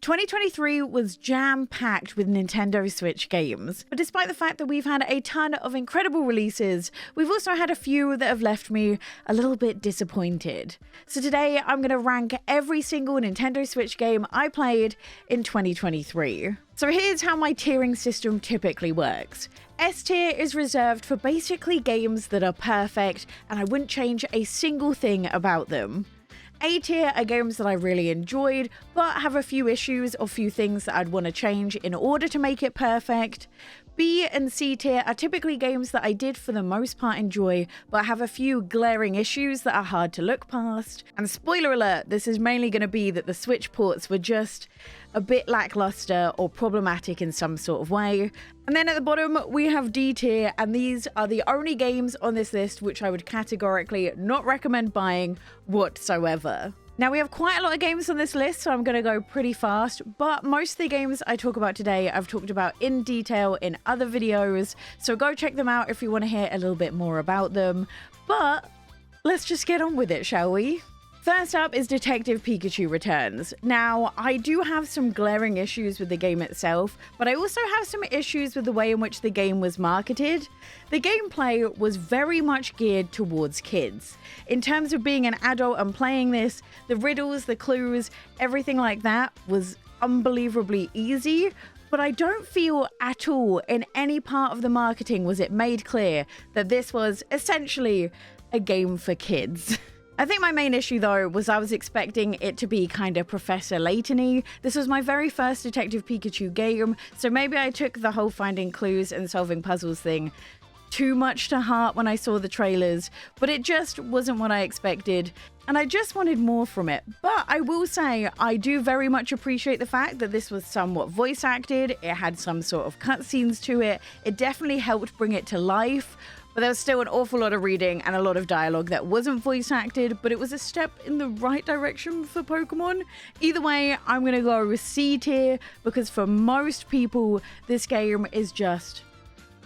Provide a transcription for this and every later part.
2023 was jam-packed with Nintendo Switch games, but despite the fact that we've had a ton of incredible releases, we've also had a few that have left me a little bit disappointed. So today I'm going to rank every single Nintendo Switch game I played in 2023. So here's how my tiering system typically works. S tier is reserved for basically games that are perfect and I wouldn't change a single thing about them. A tier are games that I really enjoyed, but have a few issues or few things that I'd want to change in order to make it perfect. B and C tier are typically games that I did for the most part enjoy, but have a few glaring issues that are hard to look past. And spoiler alert, this is mainly going to be that the Switch ports were just a bit lackluster or problematic in some sort of way. And then at the bottom, we have D tier, and these are the only games on this list which I would categorically not recommend buying whatsoever. Now, we have quite a lot of games on this list, so I'm going to go pretty fast, but most of the games I talk about today, I've talked about in detail in other videos, so go check them out if you want to hear a little bit more about them. But let's just get on with it, shall we? First up is Detective Pikachu Returns. Now, I do have some glaring issues with the game itself, but I also have some issues with the way in which the game was marketed. The gameplay was very much geared towards kids. In terms of being an adult and playing this, the riddles, the clues, everything like that was unbelievably easy, but I don't feel at all in any part of the marketing was it made clear that this was essentially a game for kids. I think my main issue though was I was expecting it to be kind of Professor Layton-y. This was my very first Detective Pikachu game, so maybe I took the whole finding clues and solving puzzles thing too much to heart when I saw the trailers, but it just wasn't what I expected, and I just wanted more from it. But I will say, I do very much appreciate the fact that this was somewhat voice acted, it had some sort of cutscenes to it, it definitely helped bring it to life. But there was still an awful lot of reading and a lot of dialogue that wasn't voice acted, but it was a step in the right direction for Pokemon. Either way, I'm going to go with C tier, because for most people, this game is just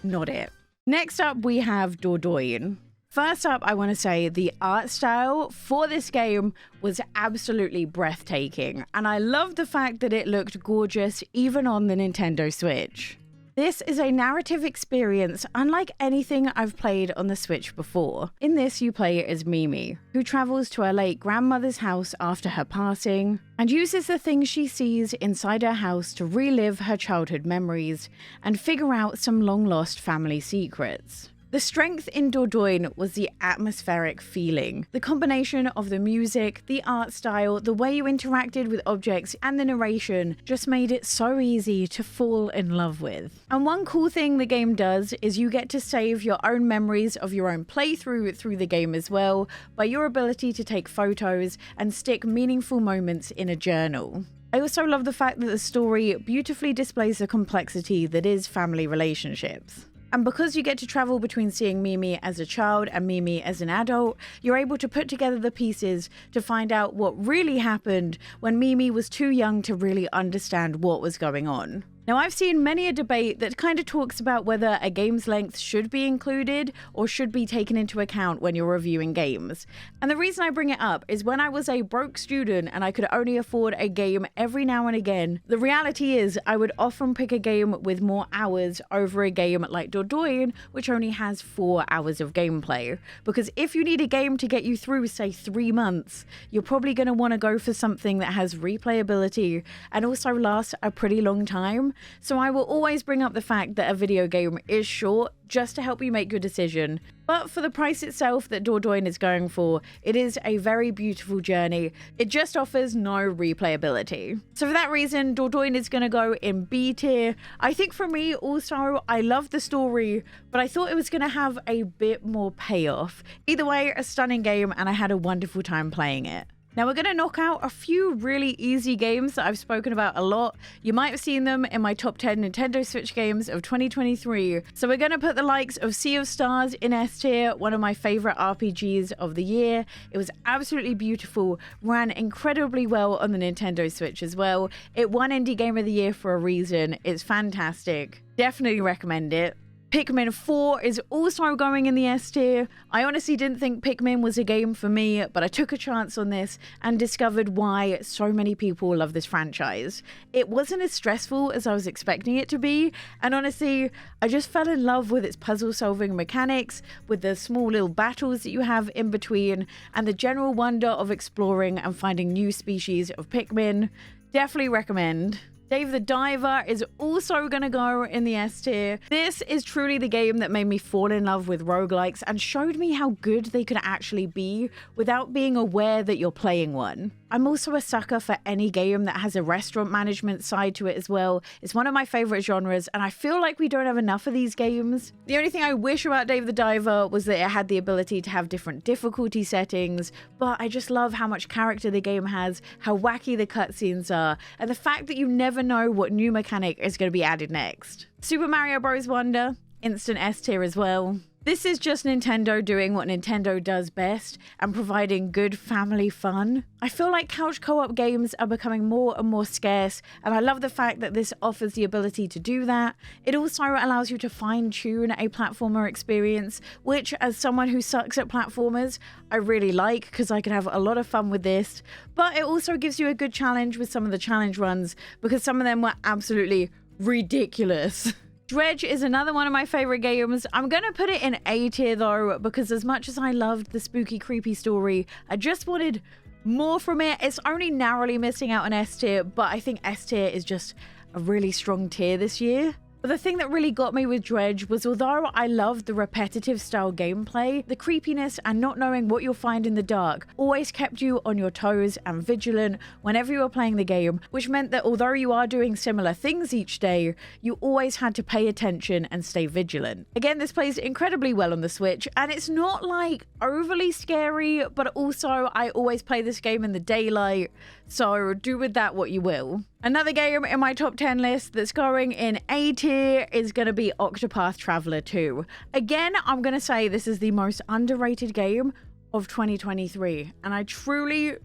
not it. Next up, we have Dordogne. First up, I want to say the art style for this game was absolutely breathtaking, and I love the fact that it looked gorgeous even on the Nintendo Switch. This is a narrative experience unlike anything I've played on the Switch before. In this, you play as Mimi, who travels to her late grandmother's house after her passing, and uses the things she sees inside her house to relive her childhood memories and figure out some long-lost family secrets. The strength in Dordogne was the atmospheric feeling. The combination of the music, the art style, the way you interacted with objects, and the narration just made it so easy to fall in love with. And one cool thing the game does is you get to save your own memories of your own playthrough through the game as well, by your ability to take photos and stick meaningful moments in a journal. I also love the fact that the story beautifully displays the complexity that is family relationships. And because you get to travel between seeing Mimi as a child and Mimi as an adult, you're able to put together the pieces to find out what really happened when Mimi was too young to really understand what was going on. Now, I've seen many a debate that kind of talks about whether a game's length should be included or should be taken into account when you're reviewing games. And the reason I bring it up is when I was a broke student and I could only afford a game every now and again, the reality is I would often pick a game with more hours over a game like Dordogne, which only has 4 hours of gameplay. Because if you need a game to get you through, say, 3 months, you're probably going to want to go for something that has replayability and also lasts a pretty long time. So I will always bring up the fact that a video game is short just to help you make your decision. But for the price itself that Dordogne is going for, it is a very beautiful journey. It just offers no replayability. So for that reason, Dordogne is going to go in B tier. I think for me also, I love the story, but I thought it was going to have a bit more payoff. Either way, a stunning game, and I had a wonderful time playing it. Now we're going to knock out a few really easy games that I've spoken about a lot. You might have seen them in my top 10 Nintendo Switch games of 2023. So we're going to put the likes of Sea of Stars in S tier, one of my favorite RPGs of the year. It was absolutely beautiful, ran incredibly well on the Nintendo Switch as well. It won Indie Game of the Year for a reason. It's fantastic. Definitely recommend it. Pikmin 4 is also going in the S tier. I honestly didn't think Pikmin was a game for me, but I took a chance on this and discovered why so many people love this franchise. It wasn't as stressful as I was expecting it to be, and honestly, I just fell in love with its puzzle-solving mechanics, with the small little battles that you have in between, and the general wonder of exploring and finding new species of Pikmin. Definitely recommend. Dave the Diver is also going to go in the S tier. This is truly the game that made me fall in love with roguelikes and showed me how good they could actually be without being aware that you're playing one. I'm also a sucker for any game that has a restaurant management side to it as well. It's one of my favorite genres, and I feel like we don't have enough of these games. The only thing I wish about Dave the Diver was that it had the ability to have different difficulty settings, but I just love how much character the game has, how wacky the cutscenes are, and the fact that you never know what new mechanic is going to be added next. Super Mario Bros. Wonder, instant S tier as well. This is just Nintendo doing what Nintendo does best and providing good family fun. I feel like couch co-op games are becoming more and more scarce, and I love the fact that this offers the ability to do that. It also allows you to fine-tune a platformer experience, which, as someone who sucks at platformers, I really like because I could have a lot of fun with this. But it also gives you a good challenge with some of the challenge runs, because some of them were absolutely ridiculous. Dredge is another one of my favorite games. I'm going to put it in A tier though, because as much as I loved the spooky, creepy story, I just wanted more from it. It's only narrowly missing out on S tier, but I think S tier is just a really strong tier this year. But the thing that really got me with Dredge was, although I loved the repetitive style gameplay, the creepiness and not knowing what you'll find in the dark always kept you on your toes and vigilant whenever you were playing the game, which meant that although you are doing similar things each day, you always had to pay attention and stay vigilant. Again, this plays incredibly well on the Switch, and it's not like overly scary, but also I always play this game in the daylight, so do with that what you will. Another game in my top 10 list that's going in A tier is going to be Octopath Traveler 2. Again, I'm going to say this is the most underrated game of 2023, and I truly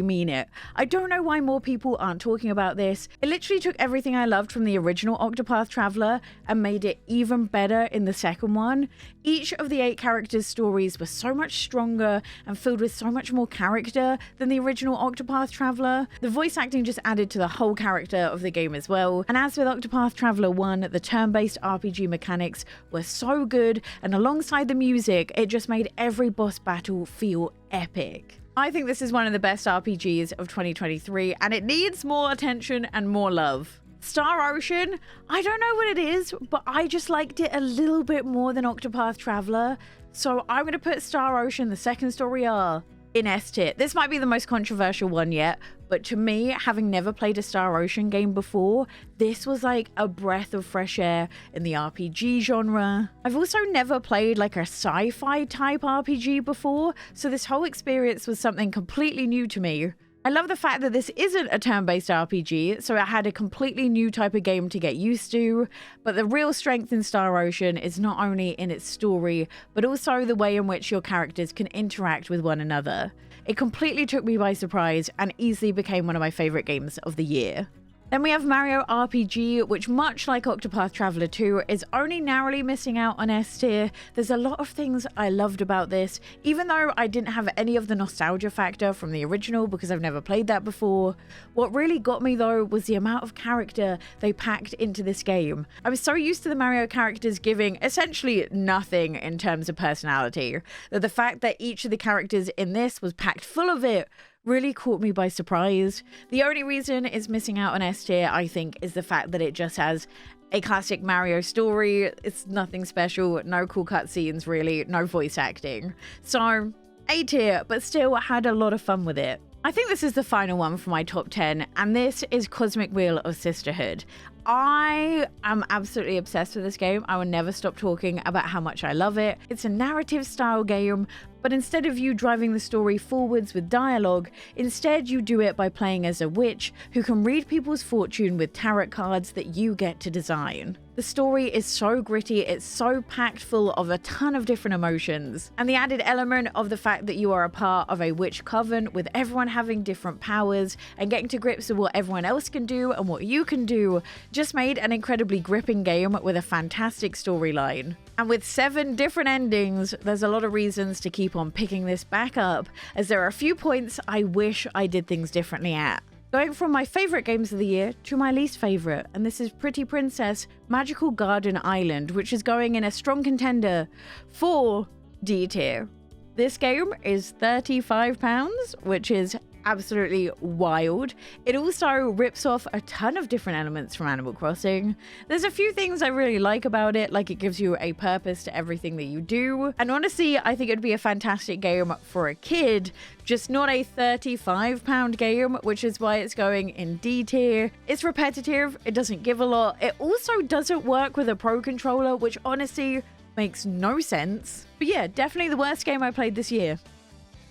mean it. I don't know why more people aren't talking about this. It literally took everything I loved from the original Octopath Traveler and made it even better in the second one. Each of the 8 characters' stories were so much stronger and filled with so much more character than the original Octopath Traveler. The voice acting just added to the whole character of the game as well. And as with Octopath Traveler 1, the turn-based RPG mechanics were so good, and alongside the music, it just made every boss battle feel epic. I think this is one of the best RPGs of 2023, and it needs more attention and more love. Star Ocean, I don't know what it is, but I just liked it a little bit more than Octopath Traveler, so I'm going to put Star Ocean, the second story R, in S tier. This might be the most controversial one yet, but to me, having never played a Star Ocean game before, this was like a breath of fresh air in the RPG genre. I've also never played like a sci-fi type RPG before, so this whole experience was something completely new to me. I love the fact that this isn't a turn-based RPG, so it had a completely new type of game to get used to, but the real strength in Star Ocean is not only in its story, but also the way in which your characters can interact with one another. It completely took me by surprise and easily became one of my favorite games of the year. Then we have Mario RPG, which much like Octopath Traveler 2 is only narrowly missing out on S tier. There's a lot of things I loved about this, even though I didn't have any of the nostalgia factor from the original because I've never played that before. What really got me though was the amount of character they packed into this game. I was so used to the Mario characters giving essentially nothing in terms of personality, that the fact that each of the characters in this was packed full of it really caught me by surprise. The only reason it's missing out on S tier, I think, is the fact that it just has a classic Mario story. It's nothing special, no cool cutscenes really, no voice acting. So, A tier, but still had a lot of fun with it. I think this is the final one for my top 10, and this is Cosmic Wheel of Sisterhood. I am absolutely obsessed with this game. I will never stop talking about how much I love it. It's a narrative style game, but instead of you driving the story forwards with dialogue, instead you do it by playing as a witch who can read people's fortune with tarot cards that you get to design. The story is so gritty, it's so packed full of a ton of different emotions, and the added element of the fact that you are a part of a witch coven with everyone having different powers and getting to grips with what everyone else can do and what you can do just made an incredibly gripping game with a fantastic storyline. And with 7 different endings, there's a lot of reasons to keep on picking this back up, as there are a few points I wish I did things differently at. Going from my favourite games of the year to my least favourite, and this is Pretty Princess Magical Garden Island, which is going in a strong contender for D tier. This game is £35, which is absolutely wild. It also rips off a ton of different elements from Animal Crossing. There's a few things I really like about it, like it gives you a purpose to everything that you do. And honestly, I think it'd be a fantastic game for a kid, just not a £35 game, which is why it's going in D tier. It's repetitive, it doesn't give a lot. It also doesn't work with a Pro Controller, which honestly makes no sense. But yeah, definitely the worst game I played this year.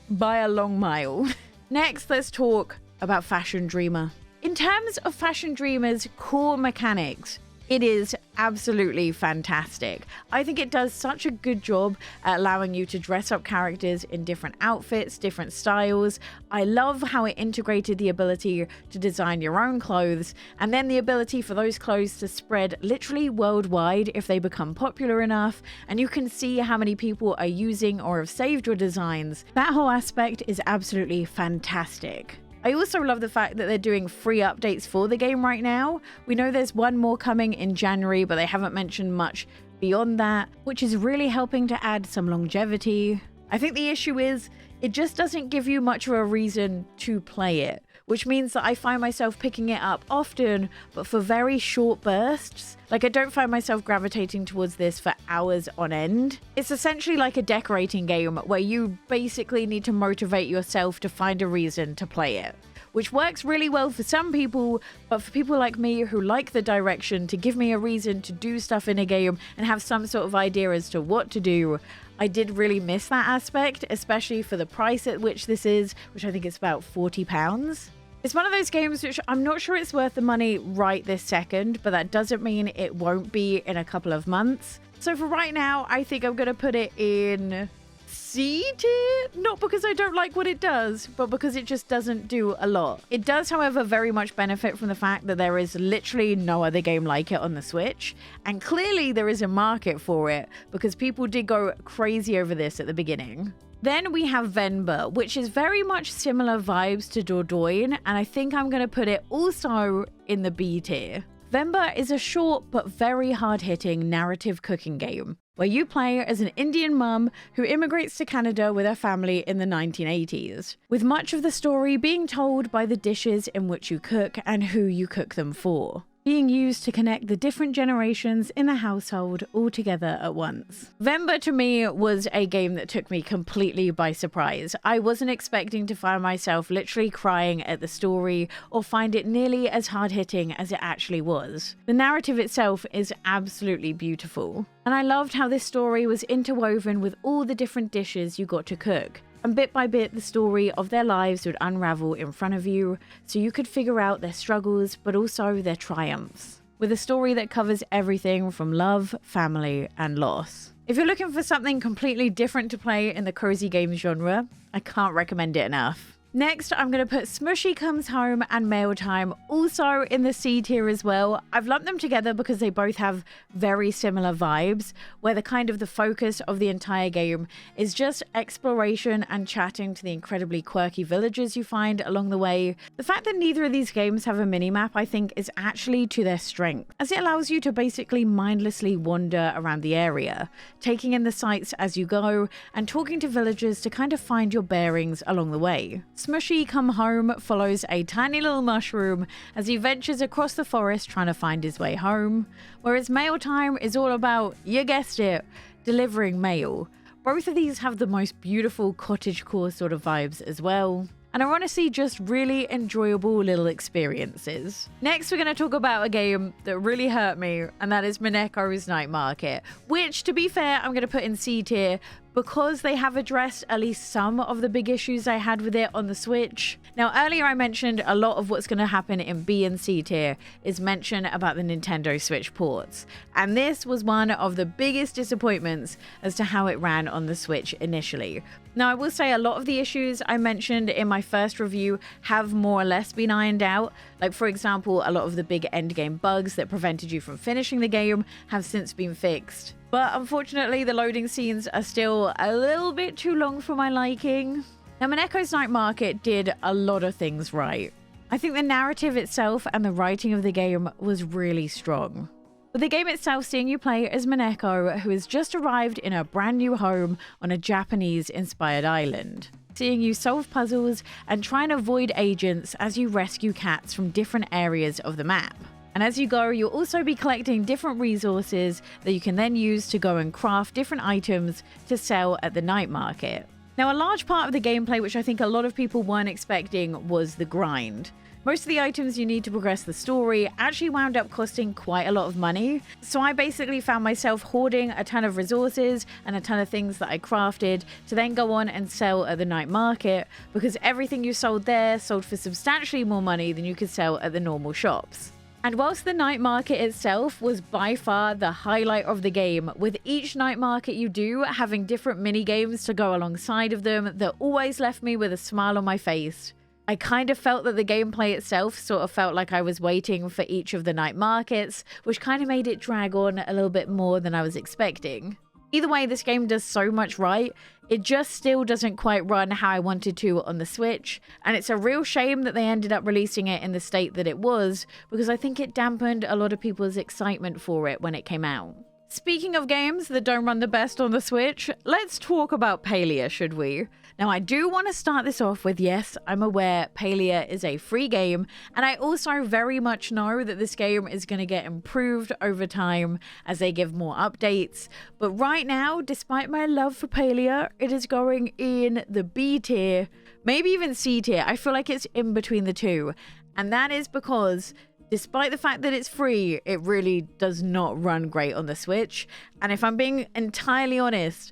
By a long mile. Next, let's talk about Fashion Dreamer. In terms of Fashion Dreamer's core mechanics, it is absolutely fantastic. I think it does such a good job at allowing you to dress up characters in different outfits, different styles. I love how it integrated the ability to design your own clothes, and then the ability for those clothes to spread literally worldwide if they become popular enough, and you can see how many people are using or have saved your designs. That whole aspect is absolutely fantastic. I also love the fact that they're doing free updates for the game right now. We know there's one more coming in January, but they haven't mentioned much beyond that, which is really helping to add some longevity. I think the issue is it just doesn't give you much of a reason to play it, which means that I find myself picking it up often, but for very short bursts. Like, I don't find myself gravitating towards this for hours on end. It's essentially like a decorating game where you basically need to motivate yourself to find a reason to play it, which works really well for some people, but for people like me who like the direction to give me a reason to do stuff in a game and have some sort of idea as to what to do, I did really miss that aspect, especially for the price at which this is, which I think is about £40. It's one of those games which I'm not sure it's worth the money right this second, but that doesn't mean it won't be in a couple of months. So for right now, I think I'm going to put it in C tier, not because I don't like what it does, but because it just doesn't do a lot. It does, however, very much benefit from the fact that there is literally no other game like it on the Switch, and clearly there is a market for it because people did go crazy over this at the beginning. Then we have Venba, which is very much similar vibes to Dordogne, and I think I'm going to put it also in the B tier. Venba is a short but very hard-hitting narrative cooking game, where you play as an Indian mum who immigrates to Canada with her family in the 1980s, with much of the story being told by the dishes in which you cook and who you cook them for, being used to connect the different generations in the household all together at once. Venba to me was a game that took me completely by surprise. I wasn't expecting to find myself literally crying at the story or find it nearly as hard-hitting as it actually was. The narrative itself is absolutely beautiful, and I loved how this story was interwoven with all the different dishes you got to cook. And bit by bit, the story of their lives would unravel in front of you, so you could figure out their struggles, but also their triumphs, with a story that covers everything from love, family, and loss. If you're looking for something completely different to play in the cozy games genre, I can't recommend it enough. Next, I'm going to put Smushy Comes Home and Mail Time also in the C tier as well. I've lumped them together because they both have very similar vibes, where the kind of the focus of the entire game is just exploration and chatting to the incredibly quirky villagers you find along the way. The fact that neither of these games have a minimap, I think, is actually to their strength, as it allows you to basically mindlessly wander around the area, taking in the sights as you go and talking to villagers to kind of find your bearings along the way. Smushy Come Home follows a tiny little mushroom as he ventures across the forest trying to find his way home, whereas Mail Time is all about, you guessed it, delivering mail. Both of these have the most beautiful cottagecore sort of vibes as well, and are honestly just really enjoyable little experiences. Next, we're going to talk about a game that really hurt me, and that is Mineko's Night Market, which, to be fair, I'm going to put in C tier because they have addressed at least some of the big issues I had with it on the Switch. Now, earlier I mentioned a lot of what's going to happen in B and C tier is mention about the Nintendo Switch ports, and this was one of the biggest disappointments as to how it ran on the Switch initially. Now, I will say a lot of the issues I mentioned in my first review have more or less been ironed out. Like, for example, a lot of the big endgame bugs that prevented you from finishing the game have since been fixed. But unfortunately, the loading scenes are still a little bit too long for my liking. Now, Monaco's Night Market did a lot of things right. I think the narrative itself and the writing of the game was really strong. With the game itself seeing you play as Moneko, who has just arrived in a brand new home on a Japanese-inspired island. Seeing you solve puzzles and try and avoid agents as you rescue cats from different areas of the map. And as you go, you'll also be collecting different resources that you can then use to go and craft different items to sell at the night market. Now, a large part of the gameplay, which I think a lot of people weren't expecting, was the grind. Most of the items you need to progress the story actually wound up costing quite a lot of money. So I basically found myself hoarding a ton of resources and a ton of things that I crafted to then go on and sell at the night market, because everything you sold there sold for substantially more money than you could sell at the normal shops. And whilst the night market itself was by far the highlight of the game, with each night market you do having different mini games to go alongside of them that always left me with a smile on my face. I kind of felt that the gameplay itself sort of felt like I was waiting for each of the night markets, which kind of made it drag on a little bit more than I was expecting. Either way, this game does so much right. It just still doesn't quite run how I wanted to on the Switch, and it's a real shame that they ended up releasing it in the state that it was, because I think it dampened a lot of people's excitement for it when it came out. Speaking of games that don't run the best on the Switch, let's talk about Palia, should we? Now, I do want to start this off with, yes, I'm aware Palia is a free game, and I also very much know that this game is going to get improved over time as they give more updates. But right now, despite my love for Palia, it is going in the B tier, maybe even C tier. I feel like it's in between the two, and that is because despite the fact that it's free, it really does not run great on the Switch. And if I'm being entirely honest,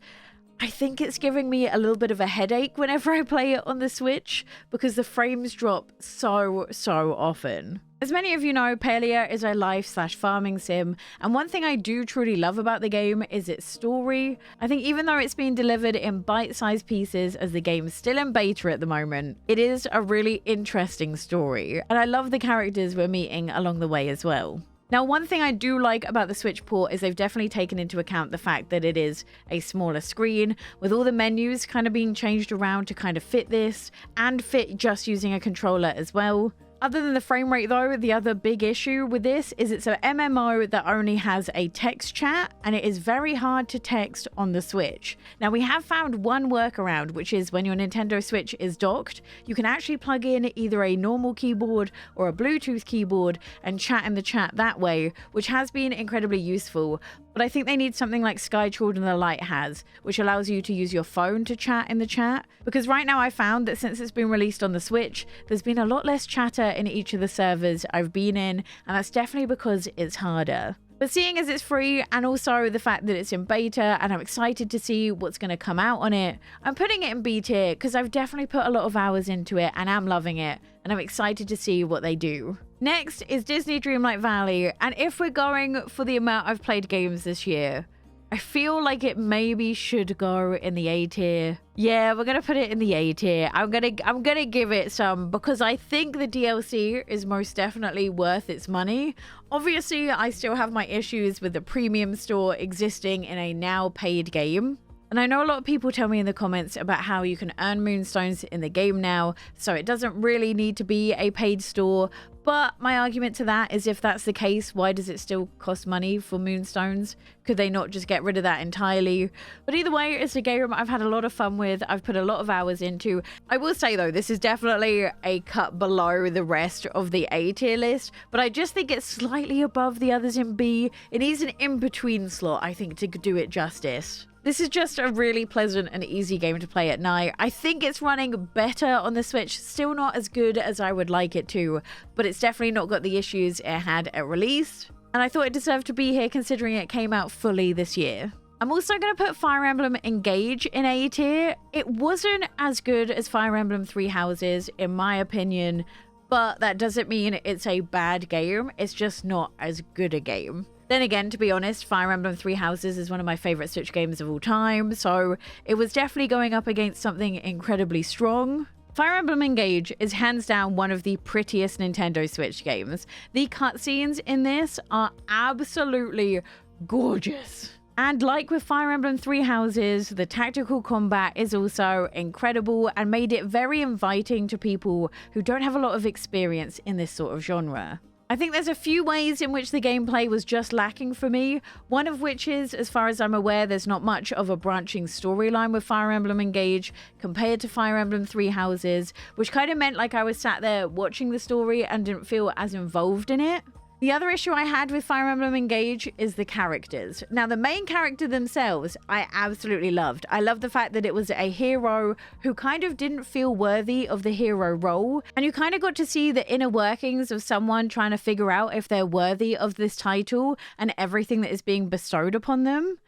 I think it's giving me a little bit of a headache whenever I play it on the Switch, because the frames drop so often. As many of you know, Palia is a life/farming sim, and one thing I do truly love about the game is its story. I think even though it's being delivered in bite-sized pieces as the game's still in beta at the moment, it is a really interesting story, and I love the characters we're meeting along the way as well. Now, one thing I do like about the Switch port is they've definitely taken into account the fact that it is a smaller screen, with all the menus kind of being changed around to kind of fit this, and fit just using a controller as well. Other than the frame rate though, the other big issue with this is it's an MMO that only has a text chat, and it is very hard to text on the Switch. Now, we have found one workaround, which is when your Nintendo Switch is docked, you can actually plug in either a normal keyboard or a Bluetooth keyboard and chat in the chat that way, which has been incredibly useful. But I think they need something like Sky Children the Light has, which allows you to use your phone to chat in the chat. Because right now I found that since it's been released on the Switch, there's been a lot less chatter in each of the servers I've been in, and that's definitely because it's harder. But seeing as it's free, and also the fact that it's in beta, and I'm excited to see what's going to come out on it, I'm putting it in B tier because I've definitely put a lot of hours into it and am loving it, and I'm excited to see what they do. Next is Disney Dreamlight Valley, and if we're going for the amount I've played games this year, I feel like it maybe should go in the A tier. Yeah, we're gonna put it in the A tier. I'm gonna give it some, because I think the DLC is most definitely worth its money. Obviously, I still have my issues with the premium store existing in a now paid game. And I know a lot of people tell me in the comments about how you can earn moonstones in the game now, so it doesn't really need to be a paid store. But my argument to that is, if that's the case, why does it still cost money for moonstones? Could they not just get rid of that entirely? But either way, it's a game I've had a lot of fun with. I've put a lot of hours into. I will say though, this is definitely a cut below the rest of the A tier list, but I just think it's slightly above the others in B. It needs an in-between slot, I think, to do it justice. This is just a really pleasant and easy game to play at night. I think it's running better on the Switch, still not as good as I would like it to, but it's definitely not got the issues it had at release. And I thought it deserved to be here considering it came out fully this year. I'm also going to put Fire Emblem Engage in A tier. It wasn't as good as Fire Emblem Three Houses, in my opinion, but that doesn't mean it's a bad game. It's just not as good a game. Then again, to be honest, Fire Emblem Three Houses is one of my favorite Switch games of all time, so it was definitely going up against something incredibly strong. Fire Emblem Engage is hands down one of the prettiest Nintendo Switch games. The cutscenes in this are absolutely gorgeous. And like with Fire Emblem Three Houses, the tactical combat is also incredible and made it very inviting to people who don't have a lot of experience in this sort of genre. I think there's a few ways in which the gameplay was just lacking for me, one of which is, as far as I'm aware, there's not much of a branching storyline with Fire Emblem Engage compared to Fire Emblem Three Houses, which kind of meant like I was sat there watching the story and didn't feel as involved in it. The other issue I had with Fire Emblem Engage is the characters. Now, the main character themselves, I absolutely loved. I love the fact that it was a hero who kind of didn't feel worthy of the hero role. And you kind of got to see the inner workings of someone trying to figure out if they're worthy of this title and everything that is being bestowed upon them.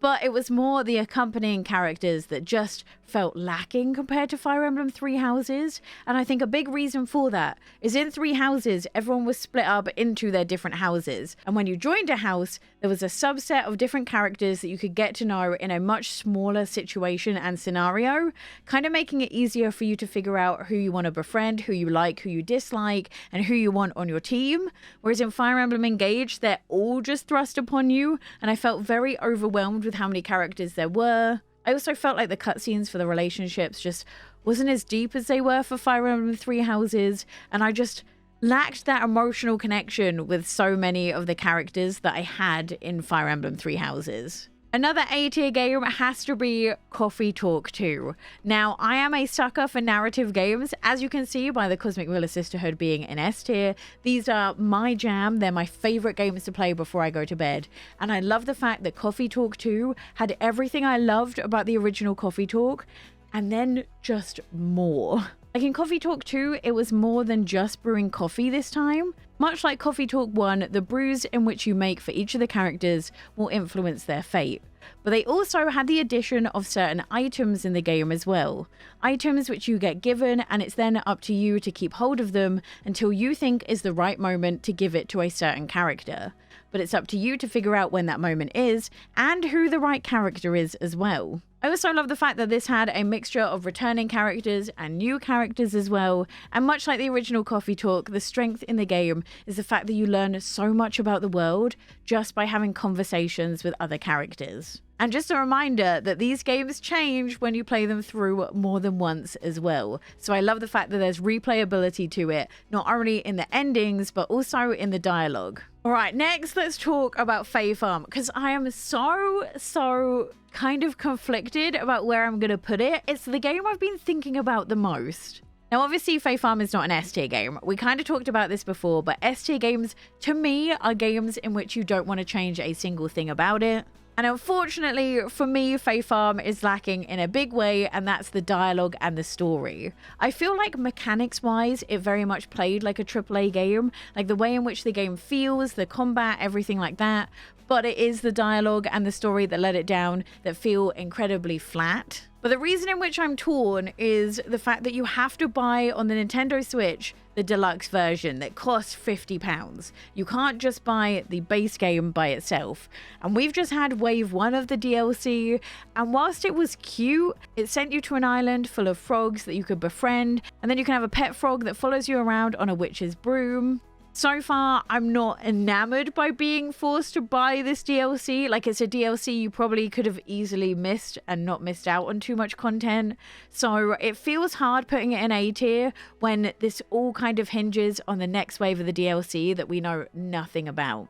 But it was more the accompanying characters that just felt lacking compared to Fire Emblem Three Houses. And I think a big reason for that is in Three Houses, everyone was split up into their different houses. And when you joined a house, there was a subset of different characters that you could get to know in a much smaller situation and scenario, kind of making it easier for you to figure out who you want to befriend, who you like, who you dislike, and who you want on your team. Whereas in Fire Emblem Engage, they're all just thrust upon you. And I felt very overwhelmed with how many characters there were. I also felt like the cutscenes for the relationships just wasn't as deep as they were for Fire Emblem Three Houses, and I just lacked that emotional connection with so many of the characters that I had in Fire Emblem Three Houses. Another A-tier game has to be Coffee Talk 2. Now, I am a sucker for narrative games, as you can see by the Cosmic Wheeler Sisterhood being in S-tier. These are my jam. They're my favorite games to play before I go to bed. And I love the fact that Coffee Talk 2 had everything I loved about the original Coffee Talk, and then just more. Like in Coffee Talk 2, it was more than just brewing coffee this time. Much like Coffee Talk 1, the brews in which you make for each of the characters will influence their fate. But they also had the addition of certain items in the game as well. Items which you get given, and it's then up to you to keep hold of them until you think is the right moment to give it to a certain character. But it's up to you to figure out when that moment is, and who the right character is as well. I also love the fact that this had a mixture of returning characters and new characters as well, and much like the original Coffee Talk, the strength in the game is the fact that you learn so much about the world just by having conversations with other characters. And just a reminder that these games change when you play them through more than once as well. So I love the fact that there's replayability to it, not only in the endings, but also in the dialogue. All right, next let's talk about Fae Farm, because I am so kind of conflicted about where I'm going to put it. It's the game I've been thinking about the most. Now, obviously, Fae Farm is not an S-tier game. We kind of talked about this before, but S-tier games, to me, are games in which you don't want to change a single thing about it. And unfortunately, for me, Fae Farm is lacking in a big way, and that's the dialogue and the story. I feel like mechanics-wise, it very much played like a AAA game, like the way in which the game feels, the combat, everything like that. But it is the dialogue and the story that let it down that feel incredibly flat. But the reason in which I'm torn is the fact that you have to buy on the Nintendo Switch the deluxe version that costs £50. You can't just buy the base game by itself. And we've just had Wave 1 of the DLC, and whilst it was cute, it sent you to an island full of frogs that you could befriend, and then you can have a pet frog that follows you around on a witch's broom. So far, I'm not enamored by being forced to buy this DLC. Like, it's a DLC you probably could have easily missed and not missed out on too much content. So it feels hard putting it in A tier when this all kind of hinges on the next wave of the DLC that we know nothing about.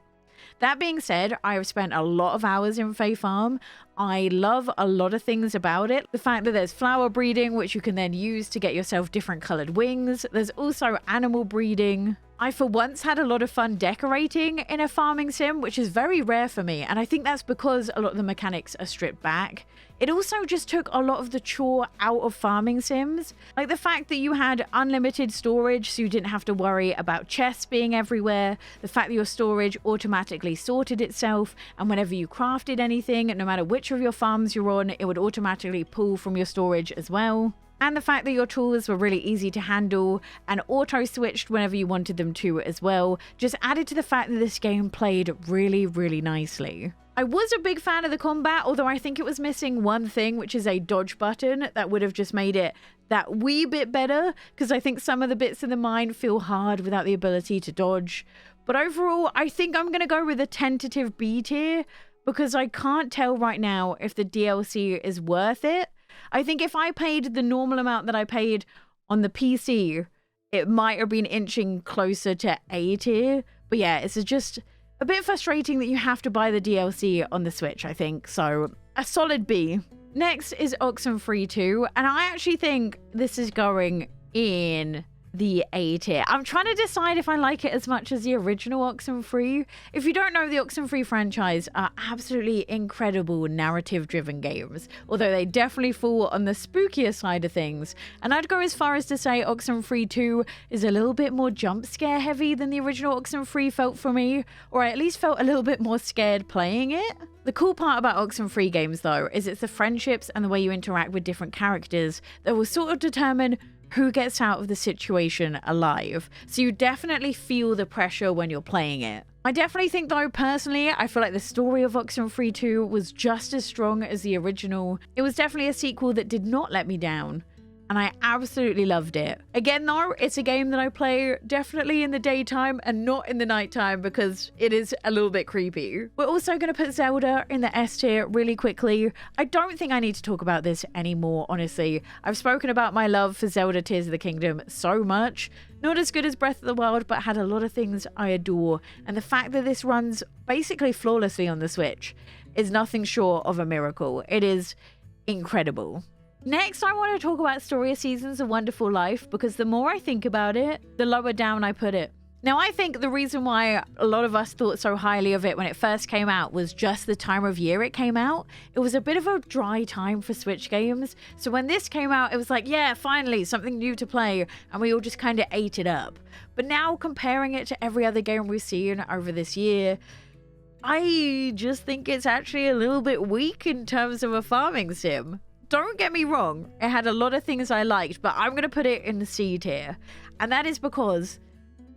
That being said, I have spent a lot of hours in Fae Farm. I love a lot of things about it. The fact that there's flower breeding, which you can then use to get yourself different colored wings. There's also animal breeding. I for once had a lot of fun decorating in a farming sim, which is very rare for me, and I think that's because a lot of the mechanics are stripped back. It also just took a lot of the chore out of farming sims, like the fact that you had unlimited storage so you didn't have to worry about chests being everywhere, the fact that your storage automatically sorted itself, and whenever you crafted anything, no matter which of your farms you're on, it would automatically pull from your storage as well. And the fact that your tools were really easy to handle and auto-switched whenever you wanted them to as well, just added to the fact that this game played really, really nicely. I was a big fan of the combat, although I think it was missing one thing, which is a dodge button that would have just made it that wee bit better, because I think some of the bits in the mine feel hard without the ability to dodge. But overall, I think I'm going to go with a tentative B tier, because I can't tell right now if the DLC is worth it. I think if I paid the normal amount that I paid on the PC, it might have been inching closer to A tier. But yeah, it's just a bit frustrating that you have to buy the DLC on the Switch, I think. So a solid B. Next is Oxenfree 2, and I actually think this is going in the A tier. I'm trying to decide if I like it as much as the original Oxenfree. If you don't know, the Oxenfree franchise are absolutely incredible narrative-driven games, although they definitely fall on the spookier side of things. And I'd go as far as to say Oxenfree 2 is a little bit more jump scare heavy than the original Oxenfree felt for me, or I at least felt a little bit more scared playing it. The cool part about Oxenfree games, though, is it's the friendships and the way you interact with different characters that will sort of determine who gets out of the situation alive. So you definitely feel the pressure when you're playing it. I definitely think, though, personally, I feel like the story of Oxenfree 2 was just as strong as the original. It was definitely a sequel that did not let me down, and I absolutely loved it. Again, though, it's a game that I play definitely in the daytime and not in the nighttime because it is a little bit creepy. We're also going to put Zelda in the S tier really quickly. I don't think I need to talk about this anymore, honestly. I've spoken about my love for Zelda Tears of the Kingdom so much. Not as good as Breath of the Wild, but had a lot of things I adore. And the fact that this runs basically flawlessly on the Switch is nothing short of a miracle. It is incredible. Next, I want to talk about Story of Seasons: A Wonderful Life, because the more I think about it, the lower down I put it. Now, I think the reason why a lot of us thought so highly of it when it first came out was just the time of year it came out. It was a bit of a dry time for Switch games. So when this came out, it was like, yeah, finally, something new to play. And we all just kind of ate it up. But now, comparing it to every other game we've seen over this year, I just think it's actually a little bit weak in terms of a farming sim. Don't get me wrong, it had a lot of things I liked, but I'm going to put it in the C tier. And that is because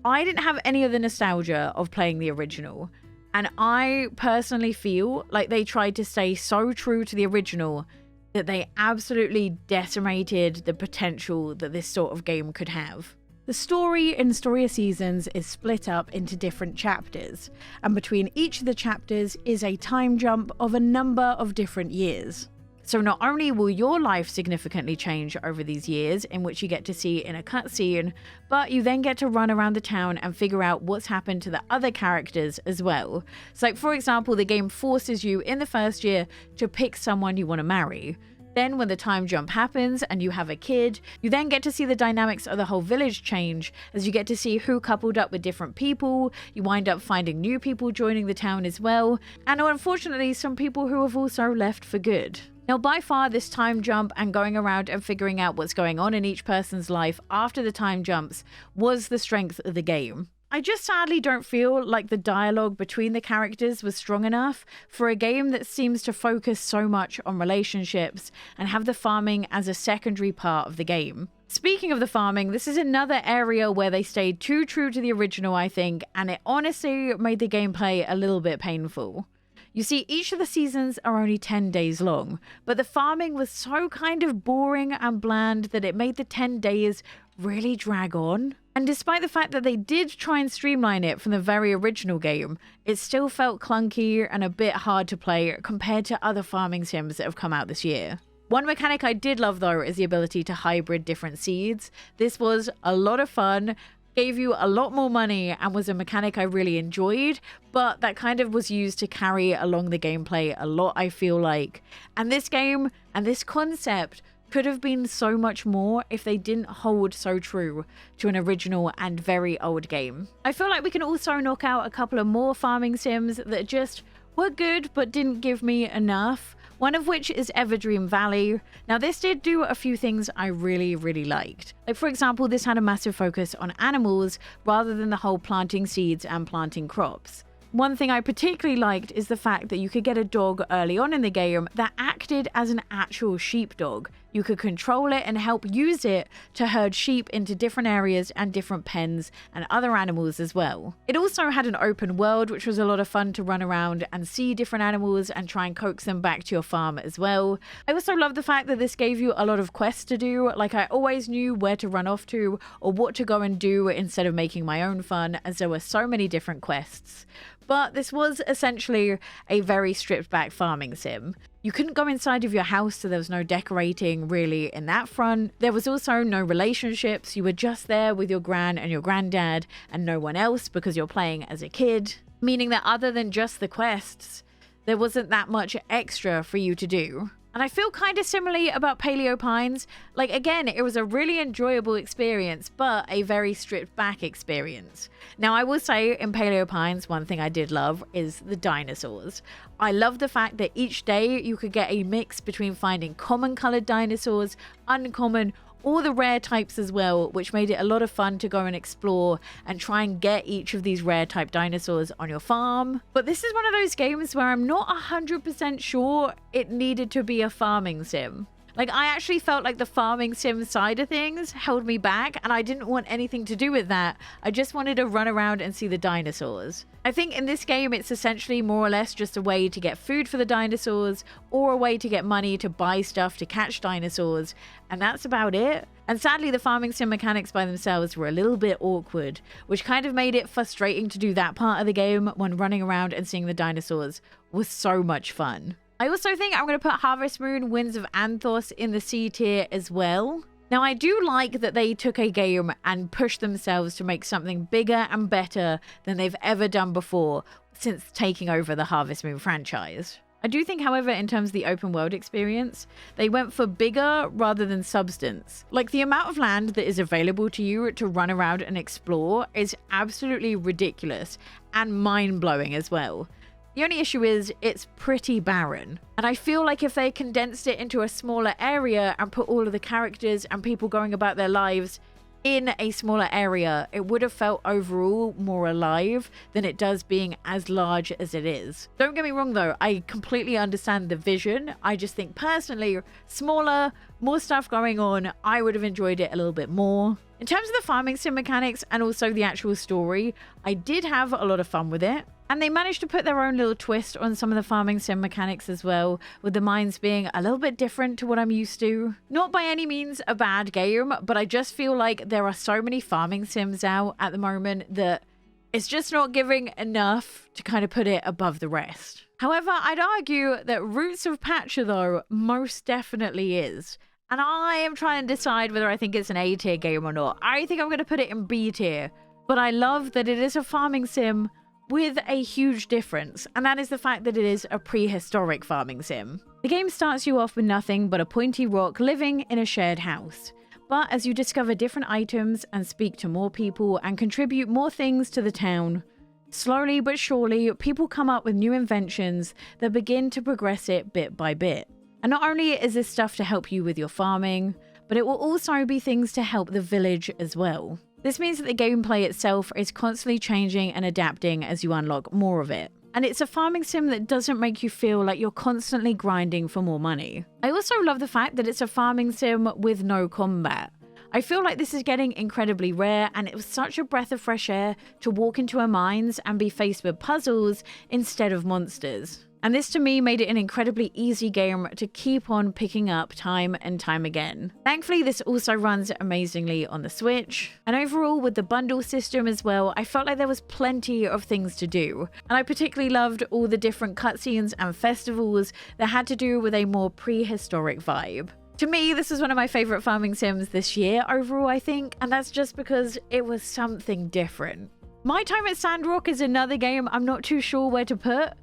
I didn't have any of the nostalgia of playing the original. And I personally feel like they tried to stay so true to the original that they absolutely decimated the potential that this sort of game could have. The story in Story of Seasons is split up into different chapters, and between each of the chapters is a time jump of a number of different years. So not only will your life significantly change over these years, in which you get to see in a cutscene, but you then get to run around the town and figure out what's happened to the other characters as well. So like, for example, the game forces you in the first year to pick someone you want to marry. Then when the time jump happens and you have a kid, you then get to see the dynamics of the whole village change, as you get to see who coupled up with different people. You wind up finding new people joining the town as well, and unfortunately some people who have also left for good. Now, by far, this time jump and going around and figuring out what's going on in each person's life after the time jumps was the strength of the game. I just sadly don't feel like the dialogue between the characters was strong enough for a game that seems to focus so much on relationships and have the farming as a secondary part of the game. Speaking of the farming, this is another area where they stayed too true to the original, I think, and it honestly made the gameplay a little bit painful. You see, each of the seasons are only 10 days long, but the farming was so kind of boring and bland that it made the 10 days really drag on. And despite the fact that they did try and streamline it from the very original game, it still felt clunky and a bit hard to play compared to other farming sims that have come out this year. One mechanic I did love, though, is the ability to hybrid different seeds. This was a lot of fun, gave you a lot more money, and was a mechanic I really enjoyed, but that kind of was used to carry along the gameplay a lot, I feel like. And this game and this concept could have been so much more if they didn't hold so true to an original and very old game. I feel like we can also knock out a couple of more farming sims that just were good but didn't give me enough. One of which is Everdream Valley. Now, this did do a few things I really liked. Like, for example, this had a massive focus on animals rather than the whole planting seeds and planting crops. One thing I particularly liked is the fact that you could get a dog early on in the game that acted as an actual sheepdog. You could control it and help use it to herd sheep into different areas and different pens and other animals as well. It also had an open world, which was a lot of fun to run around and see different animals and try and coax them back to your farm as well. I also love the fact that this gave you a lot of quests to do. Like, I always knew where to run off to or what to go and do instead of making my own fun, as there were so many different quests. But this was essentially a very stripped back farming sim. You couldn't go inside of your house, so there was no decorating really in that front. There was also no relationships. You were just there with your gran and your granddad and no one else because you're playing as a kid. Meaning that other than just the quests, there wasn't that much extra for you to do. And I feel kind of similarly about Pines. Like, again, it was a really enjoyable experience, but a very stripped back experience. Now, I will say in Pines, one thing I did love is the dinosaurs. I love the fact that each day you could get a mix between finding common colored dinosaurs, uncommon, or the rare types as well, which made it a lot of fun to go and explore and try and get each of these rare type dinosaurs on your farm. But this is one of those games where I'm not 100% sure it needed to be a farming sim. Like, I actually felt like the farming sim side of things held me back, and I didn't want anything to do with that. I just wanted to run around and see the dinosaurs. I think in this game, it's essentially more or less just a way to get food for the dinosaurs, or a way to get money to buy stuff to catch dinosaurs, and that's about it. And sadly, the farming sim mechanics by themselves were a little bit awkward, which kind of made it frustrating to do that part of the game when running around and seeing the dinosaurs was so much fun. I also think I'm going to put Harvest Moon Winds of Anthos in the C tier as well. Now, I do like that they took a game and pushed themselves to make something bigger and better than they've ever done before since taking over the Harvest Moon franchise. I do think, however, in terms of the open world experience, they went for bigger rather than substance. Like, the amount of land that is available to you to run around and explore is absolutely ridiculous and mind-blowing as well. The only issue is it's pretty barren. And I feel like if they condensed it into a smaller area and put all of the characters and people going about their lives in a smaller area, it would have felt overall more alive than it does being as large as it is. Don't get me wrong though, I completely understand the vision. I just think personally, smaller, more stuff going on, I would have enjoyed it a little bit more. In terms of the farming sim mechanics and also the actual story, I did have a lot of fun with it. And they managed to put their own little twist on some of the farming sim mechanics as well, with the mines being a little bit different to what I'm used to. Not by any means a bad game, but I just feel like there are so many farming sims out at the moment that it's just not giving enough to kind of put it above the rest. However, I'd argue that Roots of Pacha though most definitely is. And I am trying to decide whether I think it's an A tier game or not. I think I'm going to put it in B tier. But I love that it is a farming sim with a huge difference, and that is the fact that it is a prehistoric farming sim. The game starts you off with nothing but a pointy rock living in a shared house. But as you discover different items and speak to more people and contribute more things to the town, slowly but surely people come up with new inventions that begin to progress it bit by bit. And not only is this stuff to help you with your farming, but it will also be things to help the village as well. This means that the gameplay itself is constantly changing and adapting as you unlock more of it. And it's a farming sim that doesn't make you feel like you're constantly grinding for more money. I also love the fact that it's a farming sim with no combat. I feel like this is getting incredibly rare, and it was such a breath of fresh air to walk into a mines and be faced with puzzles instead of monsters. And this to me made it an incredibly easy game to keep on picking up time and time again. Thankfully, this also runs amazingly on the Switch. And overall, with the bundle system as well, I felt like there was plenty of things to do. And I particularly loved all the different cutscenes and festivals that had to do with a more prehistoric vibe. To me, this is one of my favorite farming sims this year overall, I think, and that's just because it was something different. My Time at Sandrock is another game I'm not too sure where to put,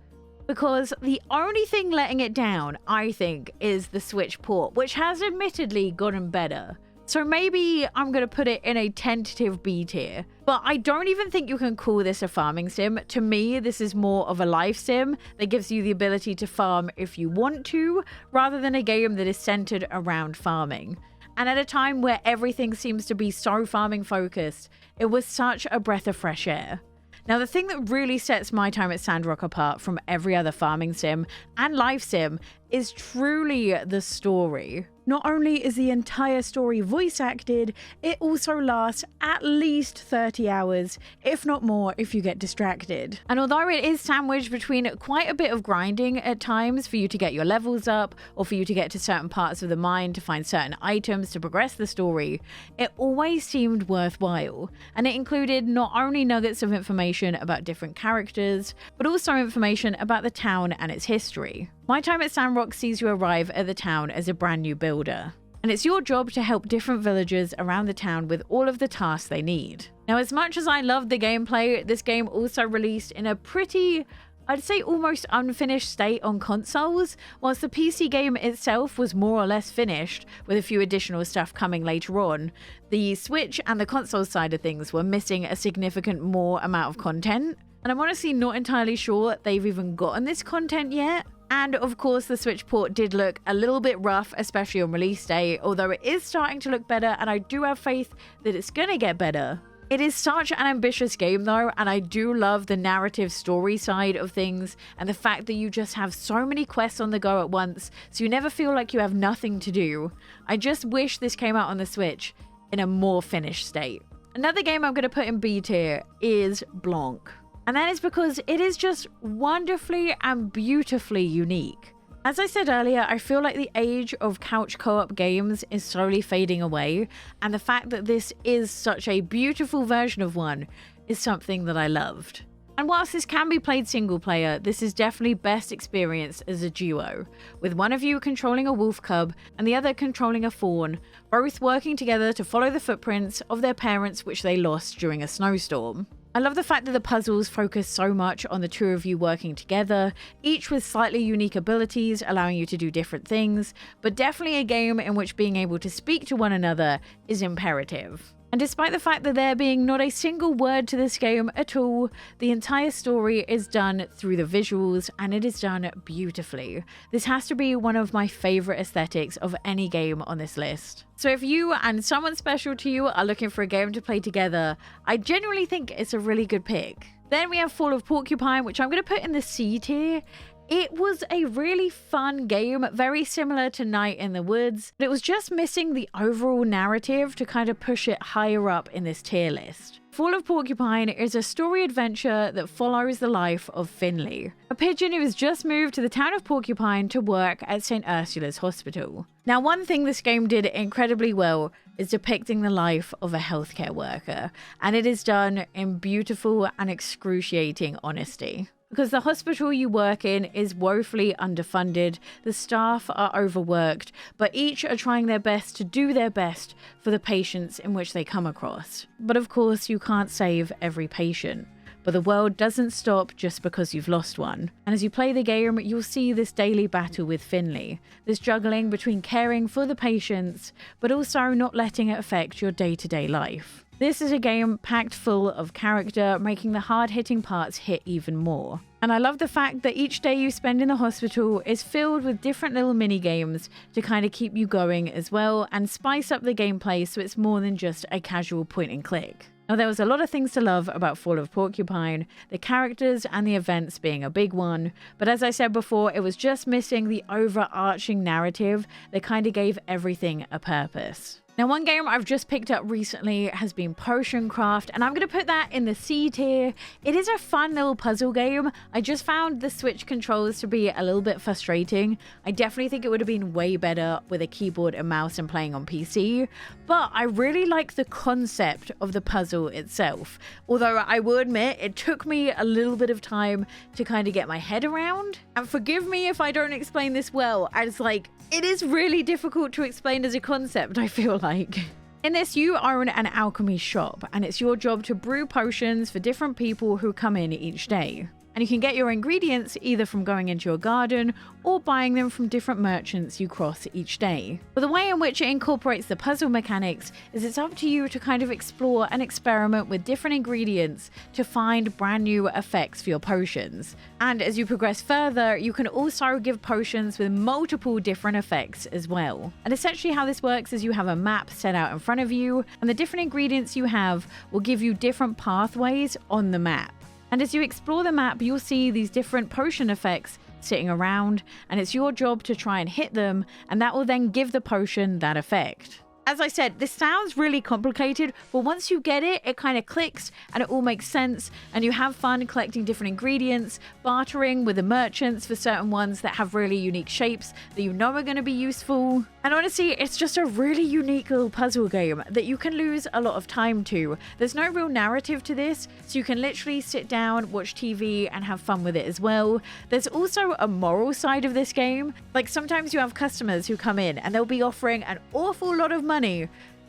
because the only thing letting it down, I think, is the Switch port, which has admittedly gotten better. So maybe I'm going to put it in a tentative B tier. But I don't even think you can call this a farming sim. To me, this is more of a life sim that gives you the ability to farm if you want to, rather than a game that is centered around farming. And at a time where everything seems to be so farming focused, it was such a breath of fresh air. Now, the thing that really sets My Time at Sandrock apart from every other farming sim and life sim is truly the story. Not only is the entire story voice acted, it also lasts at least 30 hours, if not more if you get distracted. And although it is sandwiched between quite a bit of grinding at times for you to get your levels up, or for you to get to certain parts of the mine to find certain items to progress the story, it always seemed worthwhile. And it included not only nuggets of information about different characters, but also information about the town and its history. My time at Sandrock sees you arrive at the town as a brand new builder, and it's your job to help different villagers around the town with all of the tasks they need. Now, as much as I loved the gameplay, this game also released in a pretty, I'd say almost unfinished state on consoles, whilst the PC game itself was more or less finished, with a few additional stuff coming later on. The Switch and the console side of things were missing a significant more amount of content, and I'm honestly not entirely sure they've even gotten this content yet. And of course, the Switch port did look a little bit rough, especially on release day, although it is starting to look better, and I do have faith that it's gonna get better. It is such an ambitious game though, and I do love the narrative story side of things, and the fact that you just have so many quests on the go at once, so you never feel like you have nothing to do. I just wish this came out on the Switch in a more finished state. Another game I'm gonna put in B tier is Blanc. And that is because it is just wonderfully and beautifully unique. As I said earlier, I feel like the age of couch co-op games is slowly fading away, and the fact that this is such a beautiful version of one is something that I loved. And whilst this can be played single player, this is definitely best experienced as a duo, with one of you controlling a wolf cub and the other controlling a fawn, both working together to follow the footprints of their parents which they lost during a snowstorm. I love the fact that the puzzles focus so much on the two of you working together, each with slightly unique abilities allowing you to do different things, but definitely a game in which being able to speak to one another is imperative. And despite the fact that there being not a single word to this game at all, the entire story is done through the visuals, and it is done beautifully. This has to be one of my favorite aesthetics of any game on this list. So if you and someone special to you are looking for a game to play together, I genuinely think it's a really good pick. Then we have Fall of Porcupine, which I'm going to put in the C tier. It was a really fun game, very similar to Night in the Woods, but it was just missing the overall narrative to kind of push it higher up in this tier list. Fall of Porcupine is a story adventure that follows the life of Finley, a pigeon who has just moved to the town of Porcupine to work at St. Ursula's Hospital. Now, one thing this game did incredibly well is depicting the life of a healthcare worker, and it is done in beautiful and excruciating honesty. Because the hospital you work in is woefully underfunded, the staff are overworked, but each are trying their best to do their best for the patients in which they come across. But of course, you can't save every patient. But the world doesn't stop just because you've lost one. And as you play the game, you'll see this daily battle with Finley, this juggling between caring for the patients, but also not letting it affect your day-to-day life. This is a game packed full of character, making the hard-hitting parts hit even more. And I love the fact that each day you spend in the hospital is filled with different little mini-games to kind of keep you going as well and spice up the gameplay so it's more than just a casual point and click. Now, there was a lot of things to love about Fall of Porcupine, the characters and the events being a big one, but as I said before, it was just missing the overarching narrative that kind of gave everything a purpose. Now, one game I've just picked up recently has been Potion Craft, and I'm going to put that in the C tier. It is a fun little puzzle game. I just found the Switch controls to be a little bit frustrating. I definitely think it would have been way better with a keyboard and mouse and playing on PC, but I really like the concept of the puzzle itself. Although I will admit, it took me a little bit of time to kind of get my head around. And forgive me if I don't explain this well, as like, it is really difficult to explain as a concept, I feel like. In this, you own an alchemy shop, and it's your job to brew potions for different people who come in each day. And you can get your ingredients either from going into your garden or buying them from different merchants you cross each day. But the way in which it incorporates the puzzle mechanics is it's up to you to kind of explore and experiment with different ingredients to find brand new effects for your potions. And as you progress further, you can also give potions with multiple different effects as well. And essentially how this works is you have a map set out in front of you, and the different ingredients you have will give you different pathways on the map. And as you explore the map, you'll see these different potion effects sitting around, and it's your job to try and hit them, and that will then give the potion that effect. As I said, this sounds really complicated, but once you get it, it kind of clicks and it all makes sense, and you have fun collecting different ingredients, bartering with the merchants for certain ones that have really unique shapes that you know are going to be useful. And honestly, it's just a really unique little puzzle game that you can lose a lot of time to. There's no real narrative to this, so you can literally sit down, watch TV, and have fun with it as well. There's also a moral side of this game. Like, sometimes you have customers who come in and they'll be offering an awful lot of money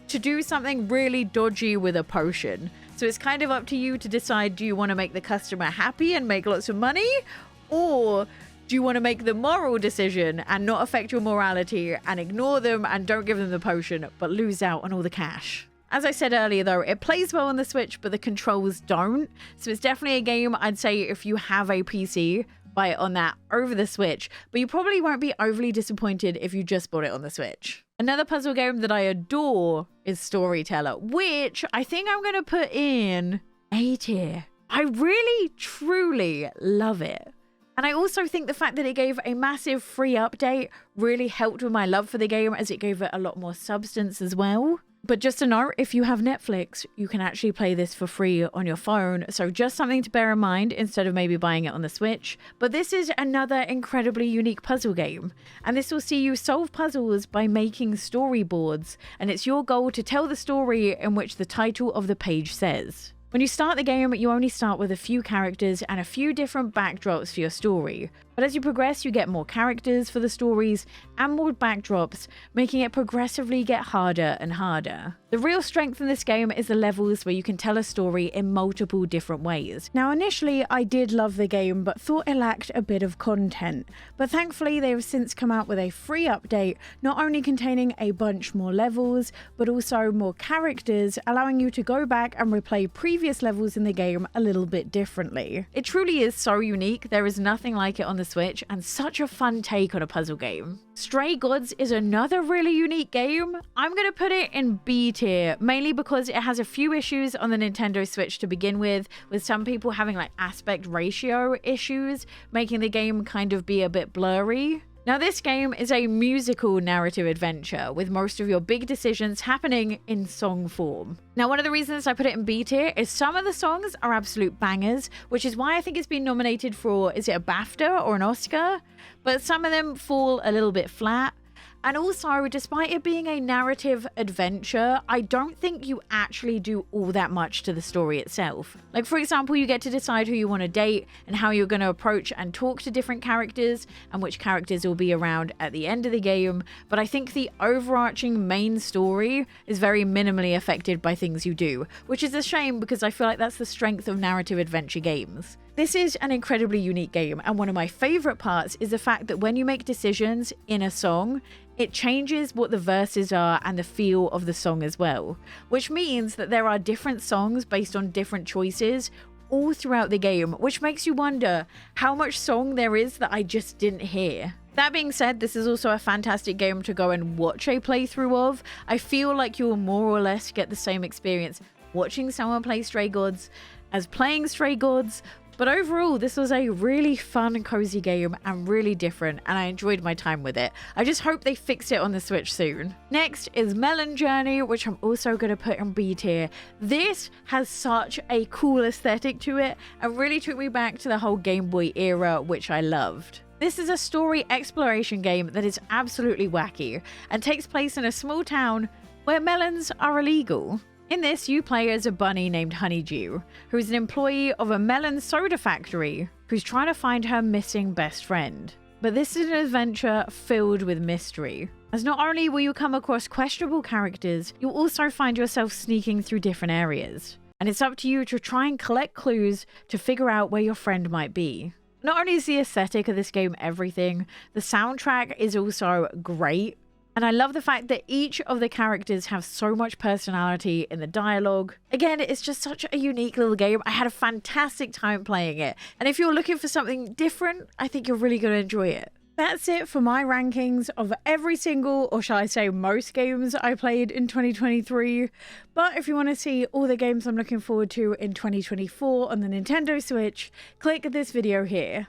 to do something really dodgy with a potion. So it's kind of up to you to decide, do you want to make the customer happy and make lots of money? Or do you want to make the moral decision and not affect your morality and ignore them and don't give them the potion, but lose out on all the cash? As I said earlier though, it plays well on the Switch, but the controls don't. So it's definitely a game I'd say if you have a PC, buy it on that over the Switch, but you probably won't be overly disappointed if you just bought it on the Switch. Another puzzle game that I adore is Storyteller, which I think I'm going to put in A tier. I really, truly love it. And I also think the fact that it gave a massive free update really helped with my love for the game, as it gave it a lot more substance as well. But just a note, if you have Netflix, you can actually play this for free on your phone. So just something to bear in mind instead of maybe buying it on the Switch. But this is another incredibly unique puzzle game. And this will see you solve puzzles by making storyboards. And it's your goal to tell the story in which the title of the page says. When you start the game, you only start with a few characters and a few different backdrops for your story. But as you progress, you get more characters for the stories and more backdrops, making it progressively get harder and harder. The real strength in this game is the levels where you can tell a story in multiple different ways. Now, initially, I did love the game, but thought it lacked a bit of content. But thankfully, they have since come out with a free update, not only containing a bunch more levels, but also more characters, allowing you to go back and replay previous levels in the game a little bit differently. It truly is so unique. There is nothing like it on the Switch, and such a fun take on a puzzle game. Stray Gods is another really unique game. I'm going to put it in B tier, mainly because it has a few issues on the Nintendo Switch to begin with some people having like aspect ratio issues, making the game kind of be a bit blurry. Now, this game is a musical narrative adventure with most of your big decisions happening in song form. Now, one of the reasons I put it in B tier is some of the songs are absolute bangers, which is why I think it's been nominated for, is it a BAFTA or an Oscar? But some of them fall a little bit flat. And also, despite it being a narrative adventure, I don't think you actually do all that much to the story itself. Like, for example, you get to decide who you want to date and how you're going to approach and talk to different characters and which characters will be around at the end of the game. But I think the overarching main story is very minimally affected by things you do, which is a shame because I feel like that's the strength of narrative adventure games. This is an incredibly unique game, and one of my favorite parts is the fact that when you make decisions in a song, it changes what the verses are and the feel of the song as well, which means that there are different songs based on different choices all throughout the game, which makes you wonder how much song there is that I just didn't hear. That being said, this is also a fantastic game to go and watch a playthrough of. I feel like you'll more or less get the same experience watching someone play Stray Gods as playing Stray Gods. But overall, this was a really fun and cozy game and really different, and I enjoyed my time with it. I just hope they fix it on the Switch soon. Next is Melon Journey, which I'm also going to put in B tier. This has such a cool aesthetic to it and really took me back to the whole Game Boy era, which I loved. This is a story exploration game that is absolutely wacky and takes place in a small town where melons are illegal. In this, you play as a bunny named Honeydew, who is an employee of a melon soda factory, who's trying to find her missing best friend. But this is an adventure filled with mystery, as not only will you come across questionable characters, you'll also find yourself sneaking through different areas. And it's up to you to try and collect clues to figure out where your friend might be. Not only is the aesthetic of this game everything, the soundtrack is also great. And I love the fact that each of the characters have so much personality in the dialogue. Again, it's just such a unique little game. I had a fantastic time playing it. And if you're looking for something different, I think you're really going to enjoy it. That's it for my rankings of every single, or shall I say most games I played in 2023. But if you want to see all the games I'm looking forward to in 2024 on the Nintendo Switch, click this video here.